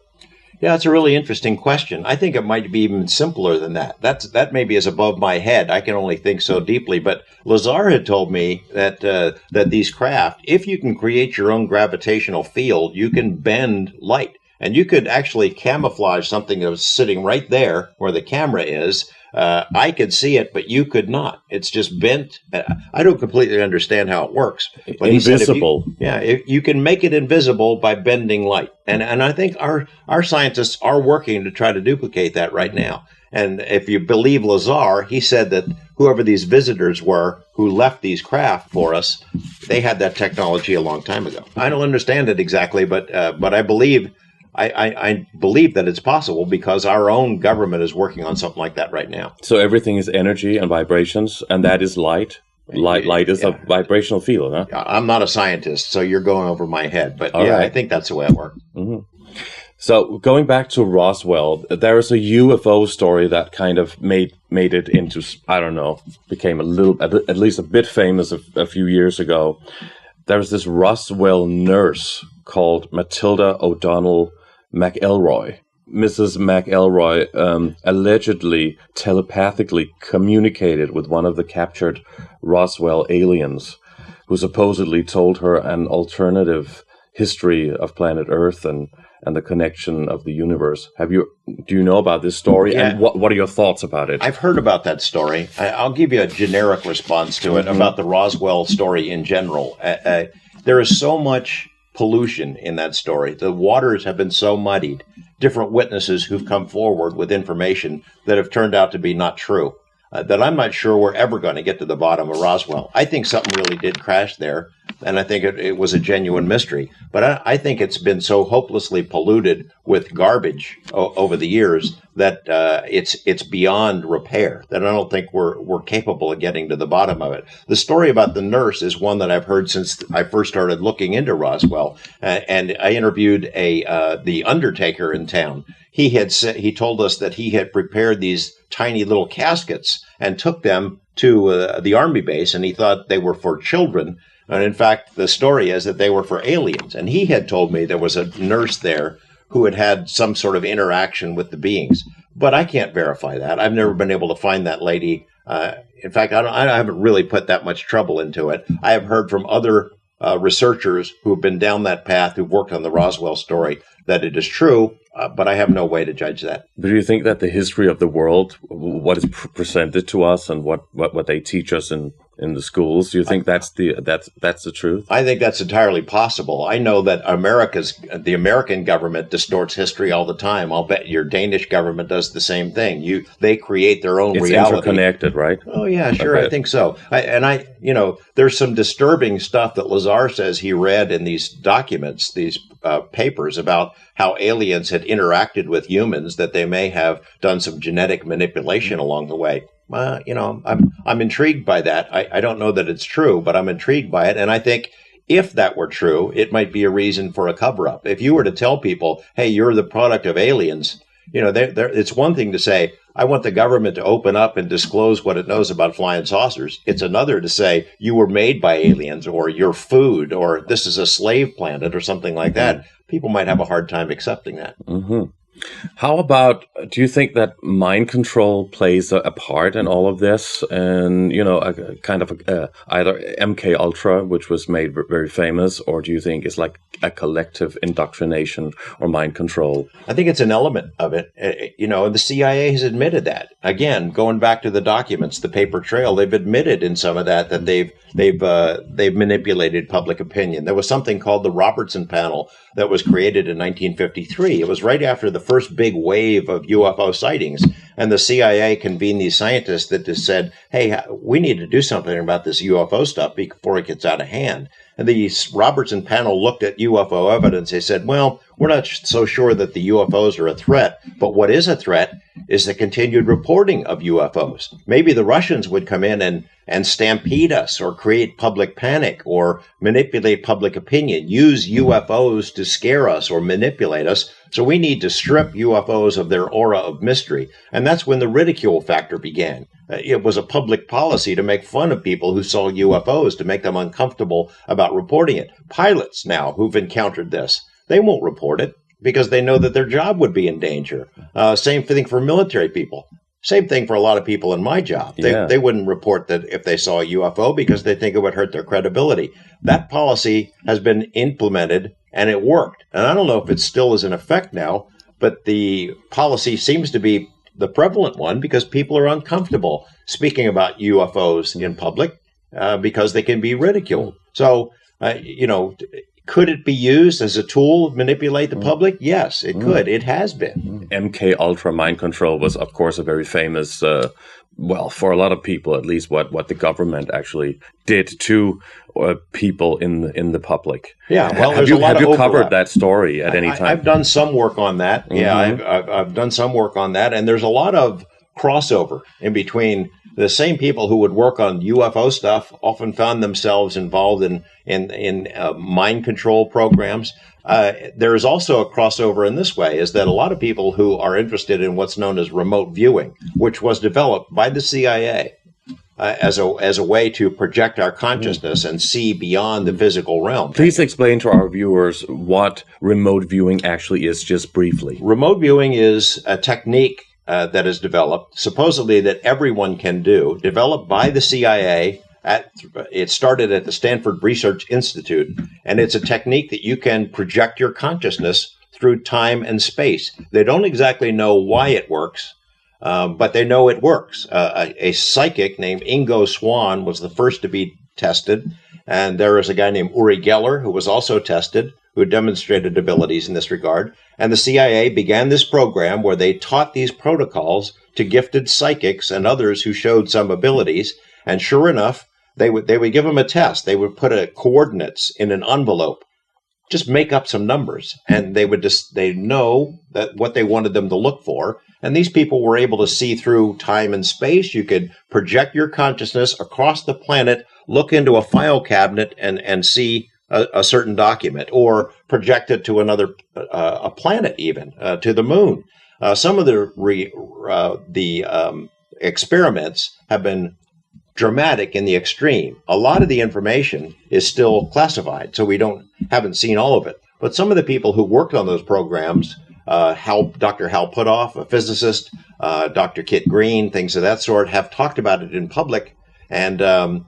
Yeah, it's a really interesting question. I think it might be even simpler than that. That maybe is above my head. I can only think so deeply. But Lazar had told me that that these craft, if you can create your own gravitational field, you can bend light. And you could actually camouflage something that was sitting right there where the camera is. I could see it, but you could not. It's just bent. I don't completely understand how it works. But Invisible. if you can make it invisible by bending light. And I think our scientists are working to try to duplicate that right now. And if you believe Lazar, he said that whoever these visitors were who left these craft for us, they had that technology a long time ago. I don't understand it exactly, but I believe I believe that it's possible because our own government is working on something like that right now. So everything is energy and vibrations, and that is light. Light is a vibrational field, huh? I'm not a scientist, so you're going over my head. But right. I think that's the way it works. Mm-hmm. So going back to Roswell, there is a UFO story that kind of made it into, I don't know, became at least a bit famous a few years ago. There was this Roswell nurse called Matilda O'Donnell McElroy. Mrs. McElroy allegedly telepathically communicated with one of the captured Roswell aliens, who supposedly told her an alternative history of planet Earth and the connection of the universe. Do you know about this story? Yeah. And what are your thoughts about it? I've heard about that story. I'll give you a generic response to it about the Roswell story in general. There is so much pollution in that story. The waters have been so muddied. Different witnesses who've come forward with information that have turned out to be not true. That I'm not sure we're ever going to get to the bottom of Roswell. I think something really did crash there, and I think it was a genuine mystery. But I think it's been so hopelessly polluted with garbage over the years that it's beyond repair. That I don't think we're capable of getting to the bottom of it. The story about the nurse is one that I've heard since I first started looking into Roswell, and I interviewed the undertaker in town. He told us that he had prepared these tiny little caskets and took them to the army base, and he thought they were for children. And in fact, the story is that they were for aliens. And he had told me there was a nurse there who had some sort of interaction with the beings. But I can't verify that. I've never been able to find that lady. In fact, I haven't really put that much trouble into it. I have heard from other researchers who have been down that path, who've worked on the Roswell story, that it is true, but I have no way to judge that. Do you think that the history of the world, what is presented to us and what they teach us in the schools, do you think that's the truth? I think that's entirely possible. I know that the American government distorts history all the time. I'll bet your Danish government does the same thing. They create their own reality. It's interconnected, right? Oh yeah, sure. I think so. There's some disturbing stuff that Lazar says he read in these documents, these papers about how aliens had interacted with humans, that they may have done some genetic manipulation along the way. I'm intrigued by that. I don't know that it's true, but I'm intrigued by it. And I think if that were true, it might be a reason for a cover-up. If you were to tell people, hey, you're the product of aliens, it's one thing to say, I want the government to open up and disclose what it knows about flying saucers. It's another to say you were made by aliens, or you're food, or this is a slave planet, or something like that. People might have a hard time accepting that. Mm-hmm. How about, do you think that mind control plays a part in all of this? And, a kind of either MK Ultra, which was made very famous, or do you think it's like a collective indoctrination or mind control? I think it's an element of it. The CIA has admitted that. Again, going back to the documents, the paper trail, they've admitted in some of that they've manipulated public opinion. There was something called the Robertson Panel that was created in 1953. It was right after the first big wave of UFO sightings, and the CIA convened these scientists that just said, hey, we need to do something about this UFO stuff before it gets out of hand. And the Robertson panel looked at UFO evidence. They said, well, we're not so sure that the UFOs are a threat, but what is a threat is the continued reporting of UFOs. Maybe the Russians would come in and stampede us, or create public panic, or manipulate public opinion, use UFOs to scare us or manipulate us. So we need to strip UFOs of their aura of mystery. And that's when the ridicule factor began. It was a public policy to make fun of people who saw UFOs, to make them uncomfortable about reporting it. Pilots now who've encountered this, they won't report it. because they know that their job would be in danger. Same thing for military people. Same thing for a lot of people in my job. They wouldn't report that if they saw a UFO because they think it would hurt their credibility. That policy has been implemented and it worked. And I don't know if it still is in effect now, but the policy seems to be the prevalent one because people are uncomfortable speaking about UFOs in public because they can be ridiculed. So, could it be used as a tool to manipulate the public? Yes, it could. It has been. MK Ultra mind control was, of course, a very famous, for a lot of people, at least, what the government actually did to people in the public. Yeah, well, have you covered that story at any time? I've done some work on that. Mm-hmm. Yeah, I've done some work on that, and there's a lot of crossover in between. The same people who would work on UFO stuff often found themselves involved in mind control programs. There is also a crossover in this way, is that a lot of people who are interested in what's known as remote viewing, which was developed by the CIA as a way to project our consciousness and see beyond the physical realm. Please explain to our viewers what remote viewing actually is, just briefly. Remote viewing is a technique that is developed, supposedly that everyone can do, developed by the CIA. It started at the Stanford Research Institute, and it's a technique that you can project your consciousness through time and space. They don't exactly know why it works, but they know it works. A psychic named Ingo Swann was the first to be tested, and there is a guy named Uri Geller who was also tested, who demonstrated abilities in this regard. And the CIA began this program where they taught these protocols to gifted psychics and others who showed some abilities. And sure enough, they would give them a test. They would put coordinates in an envelope, just make up some numbers, and they know that what they wanted them to look for. And these people were able to see through time and space. You could project your consciousness across the planet, look into a file cabinet, and see a certain document, or project it to another a planet, even to the moon. Some of the experiments have been dramatic in the extreme. A lot of the information is still classified, so we haven't seen all of it. But some of the people who worked on those programs, Dr. Hal Puthoff, a physicist, Dr. Kit Green, things of that sort, have talked about it in public and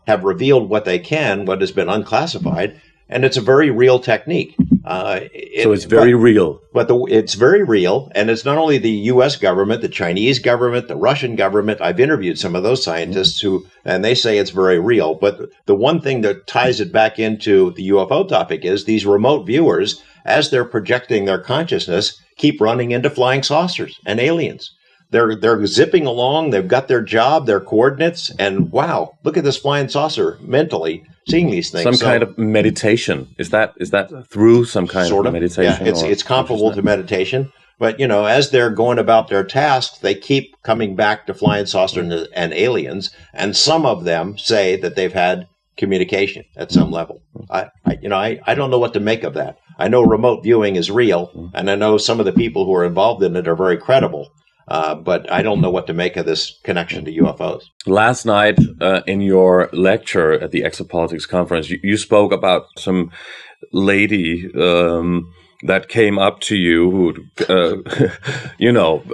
have revealed what has been unclassified. And it's a very real technique. So it's very real. But it's very real. And it's not only the U.S. government, the Chinese government, the Russian government. I've interviewed some of those scientists and they say it's very real. But the one thing that ties it back into the UFO topic is these remote viewers, as they're projecting their consciousness, keep running into flying saucers and aliens. They're zipping along. They've got their job, their coordinates, and wow, look at this flying saucer mentally seeing these things. Some kind of meditation. Is that through some kind of meditation? Yeah, it's comparable to meditation. But, as they're going about their tasks, they keep coming back to flying saucers and aliens. And some of them say that they've had communication at some level. I don't know what to make of that. I know remote viewing is real, and I know some of the people who are involved in it are very credible. But I don't know what to make of this connection to UFOs. Last night, in your lecture at the Exopolitics conference, you spoke about some lady that came up to you who,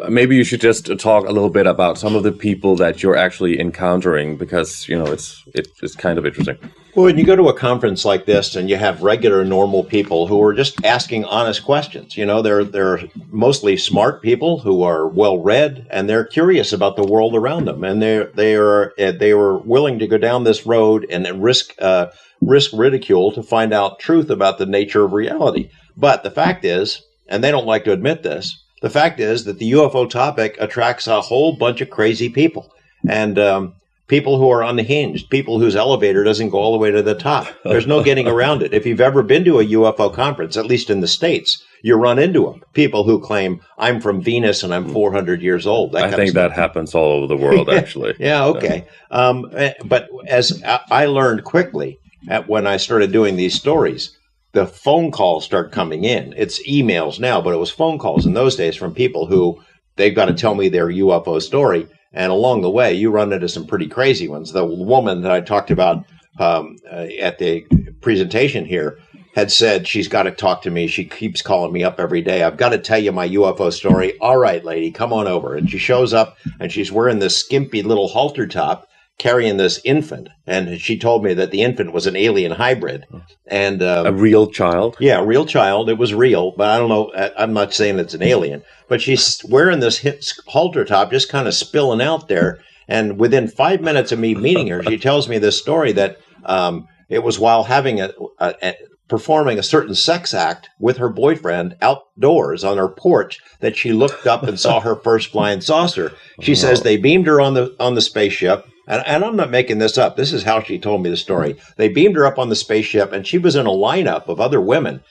maybe you should just talk a little bit about some of the people that you're actually encountering, because, it's kind of interesting. Well, when you go to a conference like this and you have regular, normal people who are just asking honest questions, they're mostly smart people who are well-read, and they're curious about the world around them. And they were willing to go down this road and risk ridicule to find out truth about the nature of reality. But the fact is, and they don't like to admit this, the fact is that the UFO topic attracts a whole bunch of crazy people. And people who are unhinged, people whose elevator doesn't go all the way to the top. There's no getting around it. If you've ever been to a UFO conference, at least in the States, you run into them. People who claim, I'm from Venus and I'm 400 years old. I think that happens all over the world, actually. Yeah, okay. But as I learned quickly when I started doing these stories, the phone calls start coming in. It's emails now, but it was phone calls in those days from people who they've got to tell me their UFO story. And along the way, you run into some pretty crazy ones. The woman that I talked about at the presentation here had said, she's got to talk to me. She keeps calling me up every day. I've got to tell you my UFO story. All right, lady, come on over. And she shows up, and she's wearing this skimpy little halter top, carrying this infant. And she told me that the infant was an alien hybrid. And a real child? Yeah, a real child. It was real, but I don't know. I'm not saying it's an alien. But she's wearing this halter top, just kind of spilling out there. And within 5 minutes of me meeting her, she tells me this story that it was while having performing a certain sex act with her boyfriend outdoors on her porch that she looked up and saw her first flying saucer. She says they beamed her on the spaceship. And I'm not making this up. This is how she told me the story. They beamed her up on the spaceship, and she was in a lineup of other women,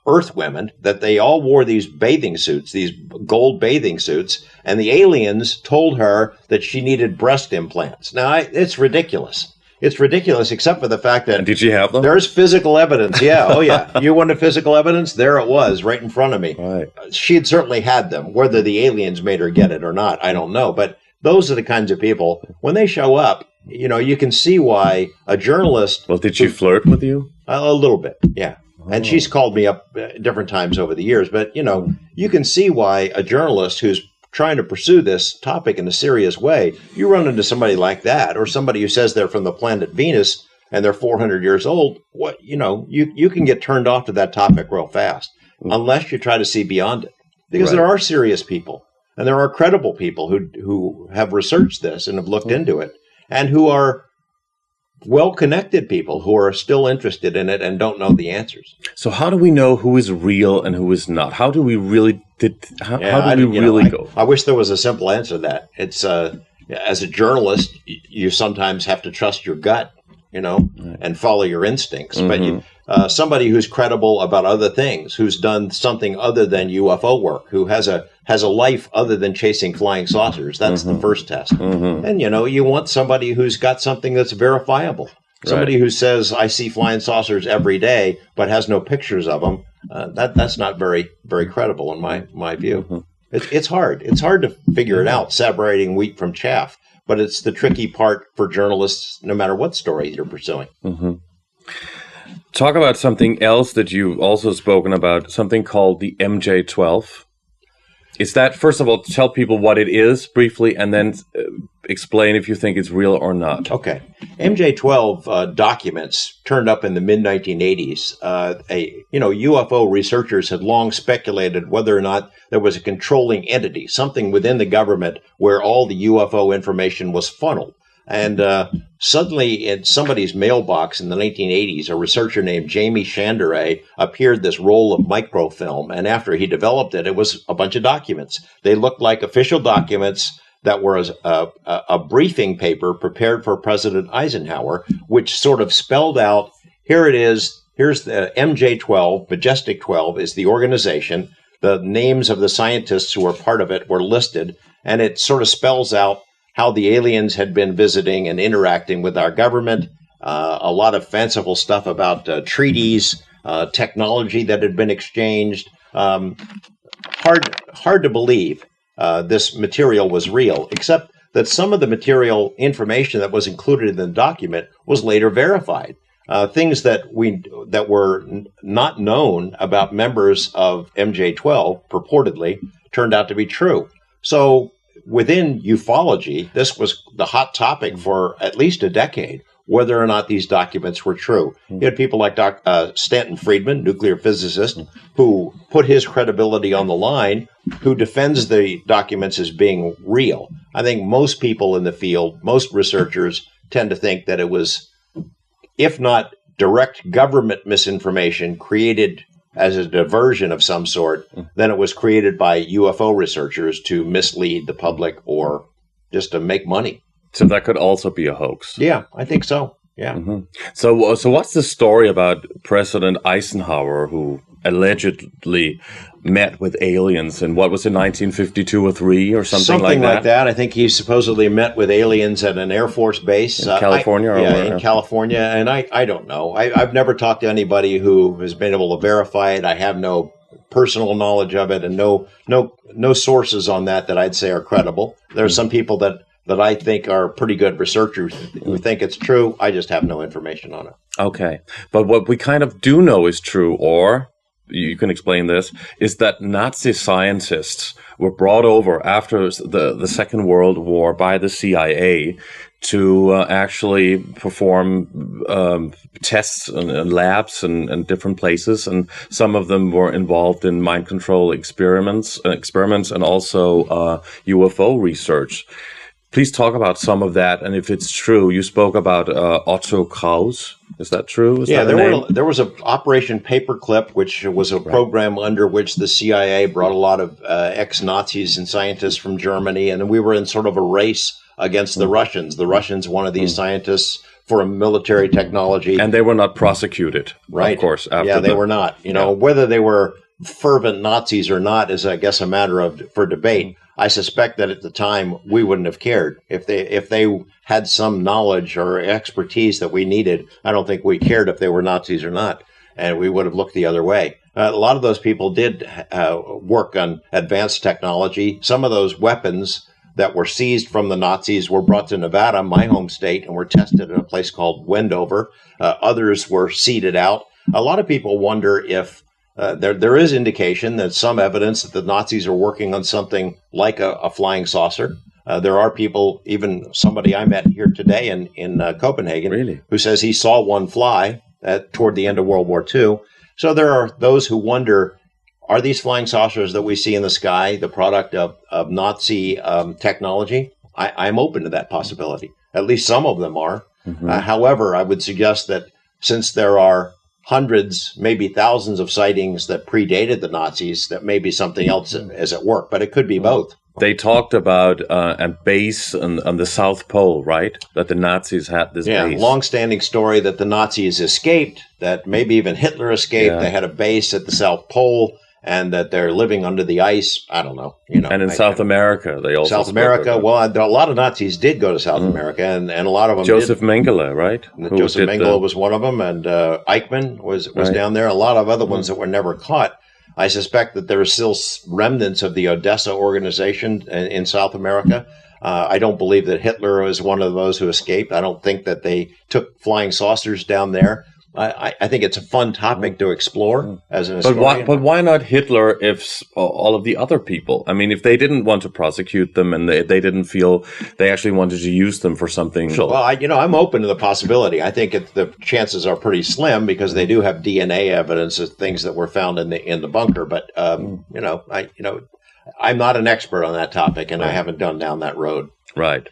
Earth women, that they all wore these bathing suits, these gold bathing suits. And the aliens told her that she needed breast implants. Now, it's ridiculous. It's ridiculous, except for the fact that... And did she have them? There's physical evidence. Yeah. Oh, yeah. You wanted physical evidence? There it was, right in front of me. Right. She had certainly had them. Whether the aliens made her get it or not, I don't know. But those are the kinds of people, when they show up, you can see why a journalist... Well, did she flirt with you? A little bit, yeah. And she's called me up different times over the years. But, you can see why a journalist who's trying to pursue this topic in a serious way, you run into somebody like that, or somebody who says they're from the planet Venus and they're 400 years old, you can get turned off to that topic real fast, unless you try to see beyond it. Because there are serious people, and there are credible people who have researched this and have looked into it, and who are well-connected people who are still interested in it and don't know the answers. So how do we know who is real and who is not? How do we really go? I wish there was a simple answer to that. It's as a journalist, you sometimes have to trust your gut, and follow your instincts. Mm-hmm. But somebody who's credible about other things, who's done something other than UFO work, who has a life other than chasing flying saucers, that's the first test. Mm-hmm. And, you want somebody who's got something that's verifiable. Somebody who says, I see flying saucers every day, but has no pictures of them. That's not very, very credible in my view. Mm-hmm. It's hard. It's hard to figure it out, separating wheat from chaff. But it's the tricky part for journalists, no matter what story you're pursuing. Mm-hmm. Talk about something else that you've also spoken about, something called the MJ-12. Is that, first of all, tell people what it is briefly, and then explain if you think it's real or not. Okay. MJ-12 documents turned up in the mid-1980s. UFO researchers had long speculated whether or not there was a controlling entity, something within the government where all the UFO information was funneled. And suddenly in somebody's mailbox in the 1980s, a researcher named Jamie Chandray appeared this roll of microfilm. And after he developed it, it was a bunch of documents. They looked like official documents that were a briefing paper prepared for President Eisenhower, which sort of spelled out, here it is, here's the MJ-12, Majestic 12 is the organization. The names of the scientists who were part of it were listed, and it sort of spells out how the aliens had been visiting and interacting with our government, a lot of fanciful stuff about treaties, technology that had been exchanged. Hard to believe this material was real, except that some of the material information that was included in the document was later verified. Things that were not known about members of MJ-12 purportedly turned out to be true. So within ufology, this was the hot topic for at least a decade, whether or not these documents were true. You had people like Stanton Friedman, nuclear physicist, who put his credibility on the line, who defends the documents as being real. I think most people in the field, most researchers, tend to think that it was, if not direct government misinformation created as a diversion of some sort, then it was created by UFO researchers to mislead the public or just to make money. So that could also be a hoax. Yeah, I think so. Yeah. Mm-hmm. So what's the story about President Eisenhower, who allegedly met with aliens in, what was it, 1952 or 3 or something like that? Something like that. I think he supposedly met with aliens at an Air Force base. In California? In California. And I don't know. I've never talked to anybody who has been able to verify it. I have no personal knowledge of it and no sources on that I'd say are credible. There are some people that that I think are pretty good researchers who think it's true. I just have no information on it. Okay. But what we kind of do know is true, or you can explain this, is that Nazi scientists were brought over after the Second World War by the CIA to actually perform tests and labs and different places, and some of them were involved in mind control experiments and also UFO research. Please talk about some of that, and if it's true, you spoke about Otto Kraus. Is that true? There was an Operation Paperclip, which was a program under which the CIA brought a lot of ex-Nazis and scientists from Germany, and we were in sort of a race against the Russians. The Russians wanted these scientists for a military technology. And they were not prosecuted, right? Of course. They were not. Whether they were fervent Nazis or not is, I guess, a matter for debate. I suspect that at the time we wouldn't have cared if they had some knowledge or expertise that we needed. I don't think we cared if they were Nazis or not, and we would have looked the other way. A lot of those people did work on advanced technology. Some of those weapons that were seized from the Nazis were brought to Nevada, my home state, and were tested in a place called Wendover. Others were seeded out. A lot of people wonder if there is indication that some evidence that the Nazis are working on something like a flying saucer. There are people, even somebody I met here today in Copenhagen, who says he saw one fly toward the end of World War II. So there are those who wonder, are these flying saucers that we see in the sky the product of Nazi technology? I'm open to that possibility. At least some of them are. Mm-hmm. However, I would suggest that since there are hundreds, maybe thousands of sightings that predated the Nazis, that maybe something else is at work, but it could be both. They talked about a base on the South Pole, right? That the Nazis had this base. Yeah, long-standing story that the Nazis escaped, that maybe even Hitler escaped. Yeah. They had a base at the South Pole, and that they're living under the ice. I don't know. And in South America, they also South America. Well, a lot of Nazis did go to South America, and a lot of them. Joseph Mengele, right? Joseph Mengele was one of them, and Eichmann was down there. A lot of other ones that were never caught. I suspect that there are still remnants of the Odessa organization in South America. I don't believe that Hitler was one of those who escaped. I don't think that they took flying saucers down there. I think it's a fun topic to explore as an historian. But why not Hitler if all of the other people? I mean, if they didn't want to prosecute them and they didn't feel they actually wanted to use them for something. Well, I'm open to the possibility. I think the chances are pretty slim because they do have DNA evidence of things that were found in the bunker. But I'm not an expert on that topic, and I haven't gone down that road. Right,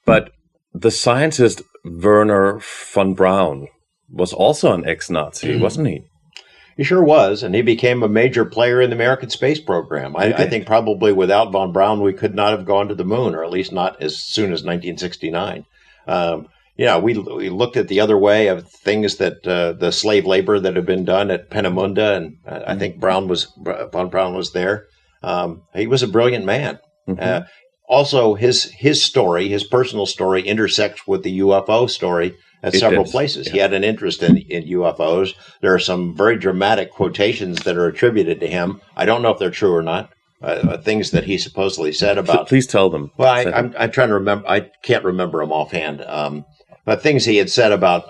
but the scientist Werner von Braun was also an ex-Nazi, wasn't he? He sure was, and he became a major player in the American space program. I think probably without von Braun, we could not have gone to the moon, or at least not as soon as 1969. We looked at the other way of things that the slave labor that had been done at Peenemünde, and I think von Braun was there. He was a brilliant man. Mm-hmm. Also, his story, his personal story, intersects with the UFO story at several places. Yeah. He had an interest in UFOs. There are some very dramatic quotations that are attributed to him. I don't know if they're true or not. Things that he supposedly said about. Please tell them. Well, I'm trying to remember. I can't remember them offhand. But things he had said about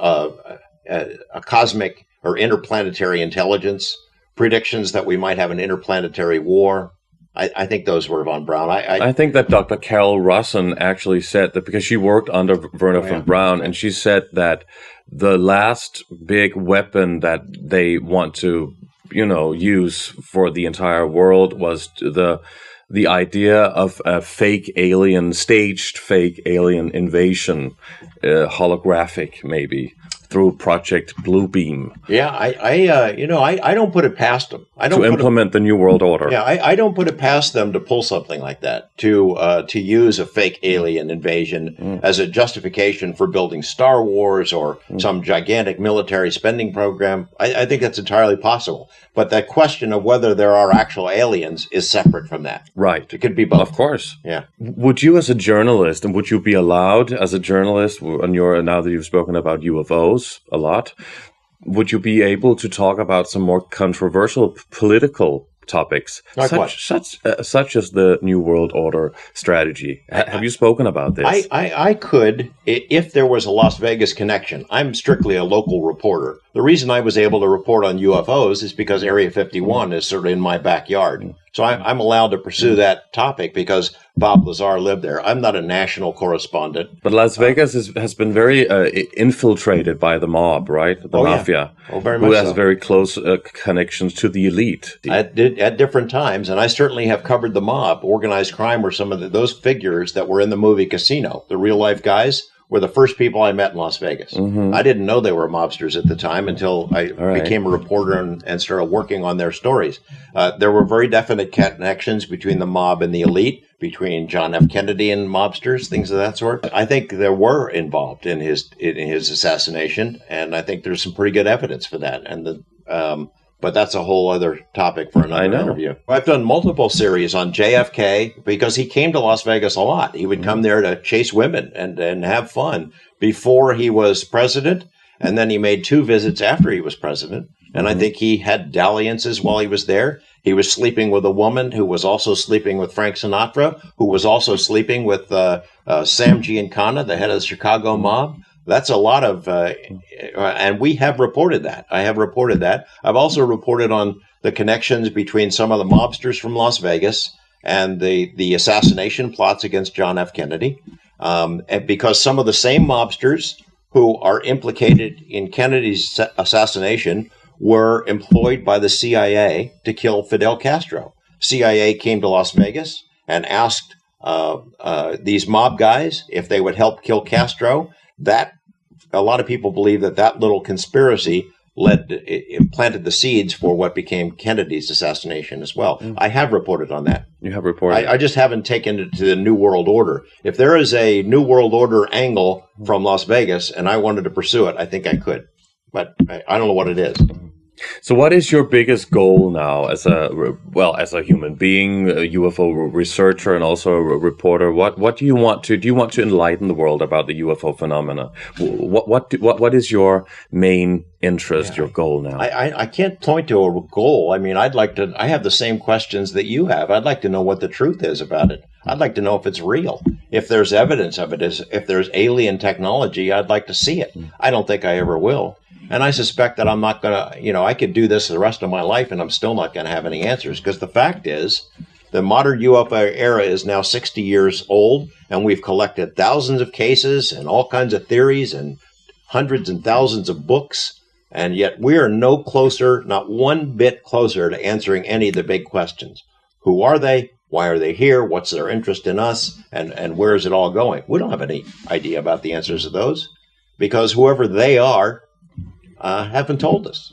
a cosmic or interplanetary intelligence, predictions that we might have an interplanetary war. I think those were von Braun. I think that Dr. Carol Rossen actually said that because she worked under Werner von Braun, and she said that the last big weapon that they want to, use for the entire world was the idea of a staged fake alien invasion, holographic maybe, through Project Bluebeam. Yeah, I don't put it past them. To implement the New World Order. Yeah, I don't put it past them to pull something like that, to use a fake alien invasion as a justification for building Star Wars or some gigantic military spending program. I think that's entirely possible. But the question of whether there are actual aliens is separate from that. Right. It could be both. Of course. Yeah. Would you as a journalist, and would you be allowed as a journalist, now that you've spoken about UFOs a lot, would you be able to talk about some more controversial political topics, Like what? such as the New World Order strategy. Have you spoken about this? I could, if there was a Las Vegas connection. I'm strictly a local reporter. The reason I was able to report on UFOs is because Area 51 is sort of in my backyard. So I'm allowed to pursue that topic because Bob Lazar lived there. I'm not a national correspondent. But Las Vegas has been very infiltrated by the mob, right? The mafia, very who much has so. very close connections to the elite. At different times, and I certainly have covered the mob. Organized crime were some of those figures that were in the movie Casino. The real life guys were the first people I met in Las Vegas. I didn't know they were mobsters at the time until I became a reporter and started working on their stories. There were very definite connections between the mob and the elite, between John F. Kennedy and mobsters, things of that sort. I think there were involved in his assassination, and I think there's some pretty good evidence for that. And but that's a whole other topic for another interview. I've done multiple series on JFK because he came to Las Vegas a lot. He would come there to chase women and have fun before he was president. And then he made 2 visits after he was president. And I think he had dalliances while he was there. He was sleeping with a woman who was also sleeping with Frank Sinatra, who was also sleeping with Sam Giancana, the head of the Chicago mob. That's a lot of, and we have reported that. I have reported that. I've also reported on the connections between some of the mobsters from Las Vegas and the assassination plots against John F. Kennedy, and because some of the same mobsters who are implicated in Kennedy's assassination were employed by the CIA to kill Fidel Castro. CIA came to Las Vegas and asked these mob guys if they would help kill Castro. That a lot of people believe that little conspiracy planted the seeds for what became Kennedy's assassination as well. I have reported on that. You have reported. I just haven't taken it to the New World Order. If there is a New World Order angle from Las Vegas and I wanted to pursue it, I think I could. But I don't know what it is. So what is your biggest goal now as a human being, a UFO researcher and also a reporter? What do you want to enlighten the world about the UFO phenomena? What is your main interest, your goal now? I can't point to a goal. I mean, I have the same questions that you have. I'd like to know what the truth is about it. I'd like to know if it's real. If there's evidence of it, if there's alien technology, I'd like to see it. I don't think I ever will. And I suspect that I'm not going to, I could do this the rest of my life and I'm still not going to have any answers. Because the fact is, the modern UFO era is now 60 years old, and we've collected thousands of cases and all kinds of theories and hundreds and thousands of books. And yet we are no closer, not one bit closer to answering any of the big questions. Who are they? Why are they here? What's their interest in us? And where is it all going? We don't have any idea about the answers to those, because whoever they are, haven't told us.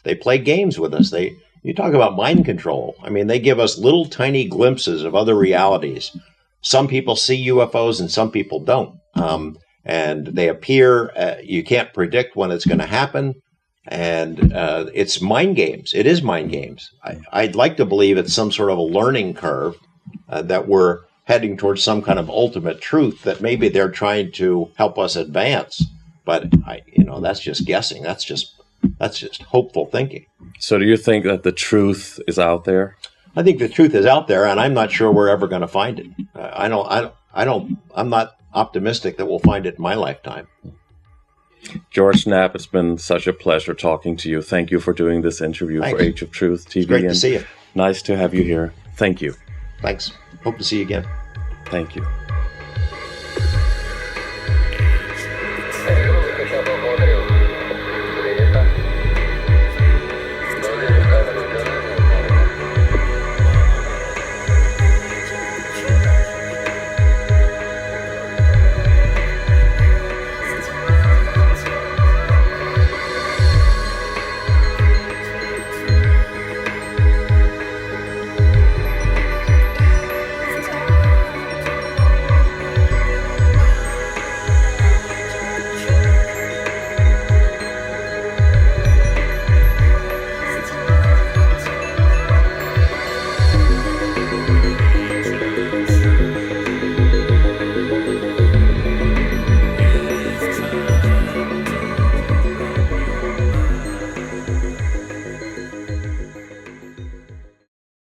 They play games with us. You talk about mind control. I mean, they give us little tiny glimpses of other realities. Some people see UFOs and some people don't. And they appear, you can't predict when it's going to happen. And it's mind games. It is mind games. I'd like to believe it's some sort of a learning curve that we're heading towards some kind of ultimate truth that maybe they're trying to help us advance. But that's just guessing. That's just hopeful thinking. So, do you think that the truth is out there? I think the truth is out there, and I'm not sure we're ever going to find it. I'm not optimistic that we'll find it in my lifetime. George Knapp, it's been such a pleasure talking to you. Thank you for doing this interview for Age of Truth TV. It's great to see you. Nice to have you here. Thank you. Thanks. Hope to see you again. Thank you.